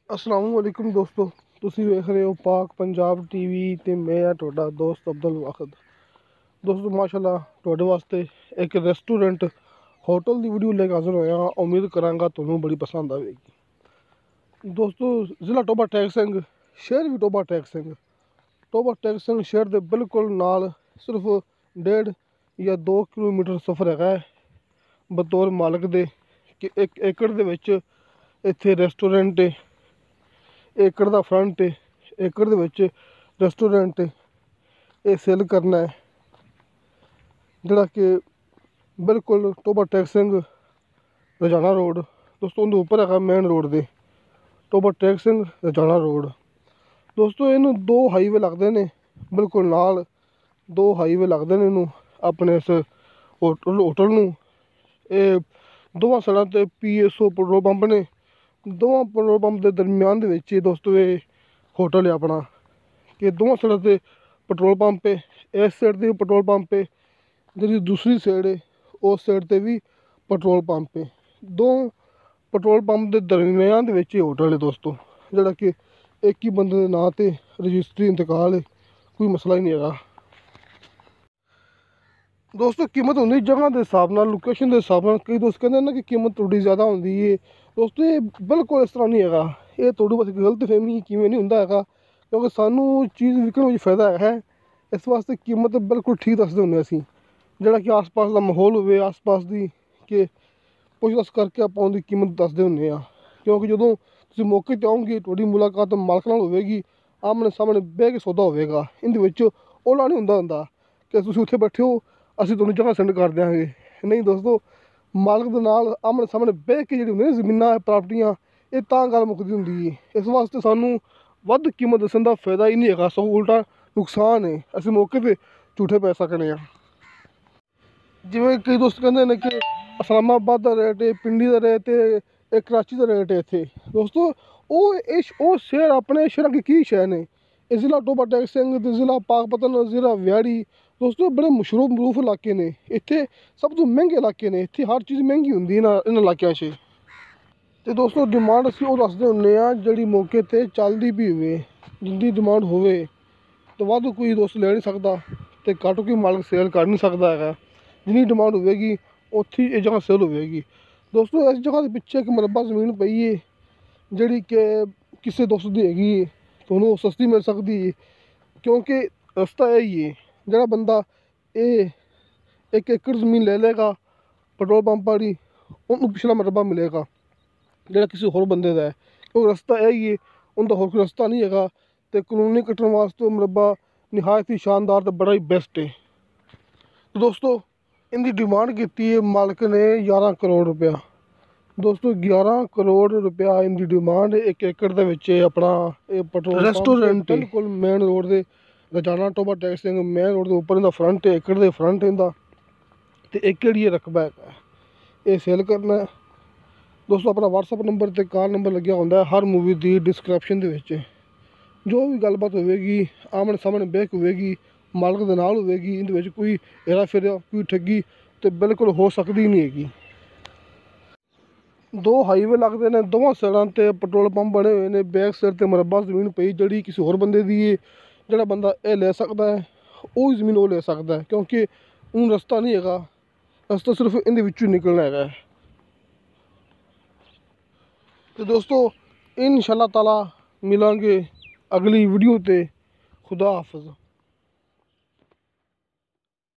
अस्सलाम वालेकुम दोस्तों, ਤੁਸੀਂ ਵੇਖ ਰਹੇ ਹੋ ਪਾਕ ਪੰਜਾਬ ਟੀਵੀ ਤੇ ਮੈਂ ਆ ਤੁਹਾਡਾ ਦੋਸਤ ਅਬਦੁਲ ਵਾਖਦ। ਦੋਸਤੋ ਮਾਸ਼ਾਅੱਲਾ ਤੁਹਾਡੇ ਵਾਸਤੇ ਇੱਕ ਰੈਸਟੋਰੈਂਟ ਹੋਟਲ ਦੀ ਵੀਡੀਓ ਲੈ ਕੇ ਹਾਜ਼ਰ ਹੋਇਆ। ਉਮੀਦ ਕਰਾਂਗਾ ਤੁਹਾਨੂੰ ਬੜੀ ਪਸੰਦ ਆਵੇਗੀ। ਦੋਸਤੋ ਜ਼ਿਲ੍ਹਾ ਟੋਬਾ ਟੈਕ ਸਿੰਘ, ਸ਼ਹਿਰ ਵੀ ਟੋਬਾ ਟੈਕ ਸਿੰਘ। ਟੋਬਾ ਟੈਕ ਸਿੰਘ ਸ਼ਹਿਰ ਦੇ ਬਿਲਕੁਲ ਨਾਲ ਸਿਰਫ 1.5 ਜਾਂ 2 ਕਿਲੋਮੀਟਰ ਸਫ਼ਰ ਹੈਗਾ ਬਤੌਰ ਮਾਲਕ ਦੇ ਕਿ 1 ਏਕੜ ਦੇ ਵਿੱਚ ਇੱਥੇ ਰੈਸਟੋਰੈਂਟ ਹੈ। ਏਕੜ ਦਾ ਫਰੰਟ ਹੈ, ਏਕੜ ਦੇ ਵਿੱਚ ਰੈਸਟੋਰੈਂਟ ਇਹ ਸੇਲ ਕਰਨਾ ਹੈ, ਜਿਹੜਾ ਕਿ ਬਿਲਕੁਲ ਟੋਬਾ ਟੈਕ ਸਿੰਘ ਰੋਜ਼ਾਨਾ ਰੋਡ ਦੋਸਤੋ ਉਹਦੇ ਉੱਪਰ ਹੈਗਾ ਮੇਨ ਰੋਡ ਦੇ ਟੋਬਾ ਟੈਕ ਸਿੰਘ ਰੋਜ਼ਾਨਾ ਰੋਡ। ਦੋਸਤੋ ਇਹਨੂੰ 2 ਹਾਈਵੇ ਲੱਗਦੇ ਨੇ, ਬਿਲਕੁਲ ਨਾਲ 2 ਹਾਈਵੇ ਲੱਗਦੇ ਨੇ ਇਹਨੂੰ ਆਪਣੇ ਇਸ ਹੋਟਲ ਨੂੰ। ਇਹ ਦੋਵਾਂ ਸਾਈਡਾਂ 'ਤੇ PSO ਪੈਟਰੋਲ ਪੰਪ ਨੇ। ਦੋਵਾਂ ਪੈਟਰੋਲ ਪੰਪ ਦੇ ਦਰਮਿਆਨ ਦੇ ਵਿੱਚ ਦੋਸਤੋ ਇਹ ਹੋਟਲ ਹੈ ਆਪਣਾ, ਕਿ ਦੋਵਾਂ ਸਾਈਡਾਂ 'ਤੇ ਪੈਟਰੋਲ ਪੰਪ ਹੈ। ਇਸ ਸਾਈਡ 'ਤੇ ਪੈਟਰੋਲ ਪੰਪ ਹੈ, ਜਿਹੜੀ ਦੂਸਰੀ ਸਾਈਡ ਹੈ ਉਸ ਸਾਈਡ 'ਤੇ ਵੀ ਪੈਟਰੋਲ ਪੰਪ ਹੈ। 2 ਪੈਟਰੋਲ ਪੰਪ ਦੇ ਦਰਮਿਆਨ ਦੇ ਵਿੱਚ ਇਹ ਹੋਟਲ ਹੈ ਦੋਸਤੋ, ਜਿਹੜਾ ਕਿ ਇੱਕ ਹੀ ਬੰਦੇ ਦੇ ਨਾਂ 'ਤੇ ਰਜਿਸਟਰੀ ਇੰਤਕਾਲ ਹੈ, ਕੋਈ ਮਸਲਾ ਹੀ ਨਹੀਂ ਹੈਗਾ। ਦੋਸਤੋ ਕੀਮਤ ਹੁੰਦੀ ਜਗ੍ਹਾ ਦੇ ਹਿਸਾਬ ਨਾਲ, ਲੋਕੇਸ਼ਨ ਦੇ ਹਿਸਾਬ ਨਾਲ। ਕਈ ਦੋਸਤ ਕਹਿੰਦੇ ਨਾ ਕਿ ਕੀਮਤ ਥੋੜੀ ਜ਼ਿਆਦਾ ਹੁੰਦੀ ਹੈ। ਦੋਸਤੋ ਇਹ ਬਿਲਕੁਲ ਇਸ ਤਰ੍ਹਾਂ ਨਹੀਂ ਹੈਗਾ, ਇਹ ਤੁਹਾਡੀ ਬਸ ਗਲਤ ਫਹਿਮੀ, ਕਿਵੇਂ ਨਹੀਂ ਹੁੰਦਾ ਹੈਗਾ, ਕਿਉਂਕਿ ਸਾਨੂੰ ਚੀਜ਼ ਵਿਕਣ ਵਿੱਚ ਫਾਇਦਾ ਹੈ। ਇਸ ਵਾਸਤੇ ਕੀਮਤ ਬਿਲਕੁਲ ਠੀਕ ਦੱਸਦੇ ਹੁੰਦੇ ਅਸੀਂ, ਜਿਹੜਾ ਕਿ ਆਸ ਪਾਸ ਦਾ ਮਾਹੌਲ ਹੋਵੇ, ਆਸ ਪਾਸ ਦੀ ਕਿ ਪੁੱਛ ਦੱਸ ਕਰਕੇ ਆਪਾਂ ਉਹਦੀ ਕੀਮਤ ਦੱਸਦੇ ਹੁੰਦੇ ਹਾਂ। ਕਿਉਂਕਿ ਜਦੋਂ ਤੁਸੀਂ ਮੌਕੇ 'ਤੇ ਆਓਗੇ ਤੁਹਾਡੀ ਮੁਲਾਕਾਤ ਮਾਲਕ ਨਾਲ ਹੋਵੇਗੀ, ਆਮਣੇ ਸਾਹਮਣੇ ਬਹਿ ਕੇ ਸੌਦਾ ਹੋਵੇਗਾ। ਇਹਦੇ ਵਿੱਚ ਓਲਾ ਨਹੀਂ ਹੁੰਦਾ ਕਿ ਤੁਸੀਂ ਉੱਥੇ ਬੈਠੇ ਹੋ ਅਸੀਂ ਤੁਹਾਨੂੰ ਜਗ੍ਹਾ ਸੈਂਡ ਕਰ ਦਿਆਂਗੇ। ਨਹੀਂ ਦੋਸਤੋ, ਮਾਲਕ ਦੇ ਨਾਲ ਆਮਣੇ ਸਾਹਮਣੇ ਬਹਿ ਕੇ ਜਿਹੜੀ ਹੁੰਦੀਆਂ ਜ਼ਮੀਨਾਂ ਪ੍ਰਾਪਰਟੀਆਂ, ਇਹ ਤਾਂ ਗੱਲ ਮੁੱਕਦੀ ਹੁੰਦੀ ਹੈ। ਇਸ ਵਾਸਤੇ ਸਾਨੂੰ ਵੱਧ ਕੀਮਤ ਦੱਸਣ ਦਾ ਫਾਇਦਾ ਹੀ ਨਹੀਂ ਹੈਗਾ, ਸਗੋਂ ਉਲਟਾ ਨੁਕਸਾਨ ਹੈ। ਅਸੀਂ ਮੌਕੇ 'ਤੇ ਝੂਠੇ ਪੈ ਸਕਦੇ ਹਾਂ। ਜਿਵੇਂ ਕਈ ਦੋਸਤ ਕਹਿੰਦੇ ਨੇ ਕਿ ਇਸਲਾਮਾਬਾਦ ਦਾ ਰੇਟ ਹੈ, ਪਿੰਡੀ ਦਾ ਰੇਟ ਹੈ, ਇਹ ਕਰਾਚੀ ਦਾ ਰੇਟ ਹੈ। ਇੱਥੇ ਦੋਸਤੋ ਉਹ ਸ਼ਹਿਰ ਆਪਣੇ ਸ਼ਹਿਰਾਂ ਦੀ ਕੀ ਸ਼ਹਿਰ ਨੇ। ਇਹ ਜ਼ਿਲ੍ਹਾ ਟੋਬਾ ਟੈਕ ਸਿੰਘ ਅਤੇ ਜ਼ਿਲ੍ਹਾ ਪਾਕਪਤਨ, ਜ਼ਿਲ੍ਹਾ ਵਿਆੜੀ ਦੋਸਤੋ ਬੜੇ ਮਸ਼ਹੂਰ ਮਰੂਫ ਇਲਾਕੇ ਨੇ। ਇੱਥੇ ਸਭ ਤੋਂ ਮਹਿੰਗੇ ਇਲਾਕੇ ਨੇ, ਇੱਥੇ ਹਰ ਚੀਜ਼ ਮਹਿੰਗੀ ਹੁੰਦੀ ਇਹਨਾਂ ਇਲਾਕਿਆਂ 'ਚ। ਅਤੇ ਦੋਸਤੋ ਡਿਮਾਂਡ ਅਸੀਂ ਉਹ ਦੱਸਦੇ ਹੁੰਦੇ ਹਾਂ ਜਿਹੜੀ ਮੌਕੇ 'ਤੇ ਚੱਲਦੀ ਵੀ ਹੋਵੇ। ਜਿੰਨੀ ਡਿਮਾਂਡ ਹੋਵੇ ਤਾਂ ਵੱਧ ਕੋਈ ਦੋਸਤ ਲੈ ਨਹੀਂ ਸਕਦਾ ਅਤੇ ਘੱਟ ਕੋਈ ਮਾਲਕ ਸੇਲ ਕਰ ਨਹੀਂ ਸਕਦਾ ਹੈਗਾ। ਜਿੰਨੀ ਡਿਮਾਂਡ ਹੋਵੇਗੀ ਉੱਥੇ ਇਹ ਜਗ੍ਹਾ ਸੇਲ ਹੋਵੇਗੀ। ਦੋਸਤੋ ਇਸ ਜਗ੍ਹਾ ਦੇ ਪਿੱਛੇ ਇੱਕ ਮਰਬਾ ਜ਼ਮੀਨ ਪਈ ਹੈ, ਜਿਹੜੀ ਕਿ ਕਿਸੇ ਦੋਸਤ ਦੀ ਹੈਗੀ ਹੈ, ਤੁਹਾਨੂੰ ਸਸਤੀ ਮਿਲ ਸਕਦੀ ਹੈ। ਕਿਉਂਕਿ ਰਸਤਾ ਇਹ ਹੀ ਹੈ, ਜਿਹੜਾ ਬੰਦਾ ਇਹ 1 ਏਕੜ ਜ਼ਮੀਨ ਲੈ ਲਏਗਾ ਪੈਟਰੋਲ ਪੰਪ ਵਾਲੀ, ਉਹਨੂੰ ਪਿਛਲਾ ਮਰਬਾ ਮਿਲੇਗਾ ਜਿਹੜਾ ਕਿਸੇ ਹੋਰ ਬੰਦੇ ਦਾ ਹੈ। ਉਹ ਰਸਤਾ ਇਹ ਹੀ ਹੈ, ਉਹਦਾ ਹੋਰ ਕੋਈ ਰਸਤਾ ਨਹੀਂ ਹੈਗਾ। ਅਤੇ ਕਲੋਨੀ ਕੱਟਣ ਵਾਸਤੇ ਉਹ ਮਰਬਾ ਨਿਹਾਇਤ ਹੀ ਸ਼ਾਨਦਾਰ ਅਤੇ ਬੜਾ ਹੀ ਬੈਸਟ ਹੈ। ਦੋਸਤੋ ਇਹਦੀ ਡਿਮਾਂਡ ਕੀਤੀ ਹੈ ਮਾਲਕ ਨੇ 11 ਕਰੋੜ ਰੁਪਇਆ। ਦੋਸਤੋ 11 ਕਰੋੜ ਰੁਪਇਆ ਇਹਦੀ ਡਿਮਾਂਡ 1 ਏਕੜ ਦੇ ਵਿੱਚ ਆਪਣਾ ਇਹ ਪੈਟਰੋਲ ਰੈਸਟੋਰੈਂਟ ਬਿਲਕੁਲ ਮੇਨ ਰੋਡ ਦੇ ਰੋਜ਼ਾਨਾ ਟੋਬਾ ਟੈਕ ਸਿੰਘ ਮੇਨ ਰੋਡ ਦੇ ਉੱਪਰ ਇਹਦਾ ਫਰੰਟ ਹੈ, ਏਕੜ ਦੇ ਫਰੰਟ ਇਹਦਾ, ਅਤੇ ਏਕੜ ਹੀ ਰਕਬਾ ਹੈਗਾ। ਇਹ ਸੇਲ ਕਰਨਾ ਦੋਸਤੋ। ਆਪਣਾ WhatsApp ਨੰਬਰ ਅਤੇ ਕਾਰ ਨੰਬਰ ਲੱਗਿਆ ਹੁੰਦਾ ਹਰ ਮੂਵੀ ਦੀ ਡਿਸਕ੍ਰਿਪਸ਼ਨ ਦੇ ਵਿੱਚ। ਜੋ ਵੀ ਗੱਲਬਾਤ ਹੋਵੇਗੀ ਆਮਣੇ ਸਾਹਮਣੇ ਬਹਿ ਕੇ ਹੋਵੇਗੀ, ਮਾਲਕ ਦੇ ਨਾਲ ਹੋਵੇਗੀ। ਇਹਦੇ ਵਿੱਚ ਕੋਈ ਹੇਰਾ ਫੇਰਾ, ਕੋਈ ਠੱਗੀ ਤਾਂ ਬਿਲਕੁਲ ਹੋ ਸਕਦੀ ਨਹੀਂ ਹੈਗੀ। 2 ਹਾਈਵੇ ਲੱਗਦੇ ਨੇ, ਦੋਵਾਂ ਸਾਈਡਾਂ 'ਤੇ ਪੈਟਰੋਲ ਪੰਪ ਬਣੇ ਹੋਏ ਨੇ। ਬੈਕ ਸਾਈਡ 'ਤੇ ਮਰਬਾ ਜ਼ਮੀਨ ਪਈ ਜਿਹੜੀ ਕਿਸੇ ਹੋਰ ਬੰਦੇ ਦੀ ਹੈ। ਜਿਹੜਾ ਬੰਦਾ ਇਹ ਲੈ ਸਕਦਾ ਹੈ ਉਹ ਹੀ ਜ਼ਮੀਨ ਉਹ ਲੈ ਸਕਦਾ ਹੈ, ਕਿਉਂਕਿ ਉਹਨੂੰ ਰਸਤਾ ਨਹੀਂ ਹੈਗਾ, ਰਸਤਾ ਸਿਰਫ ਇਹਦੇ ਵਿੱਚੋਂ ਹੀ ਨਿਕਲਣਾ ਹੈਗਾ। ਅਤੇ ਦੋਸਤੋ ਇਨਸ਼ਾ ਅੱਲਾਹ ਤਾਲਾ ਮਿਲਾਂਗੇ ਅਗਲੀ ਵੀਡੀਓ 'ਤੇ। ਖੁਦਾ ਹਾਫਿਜ਼।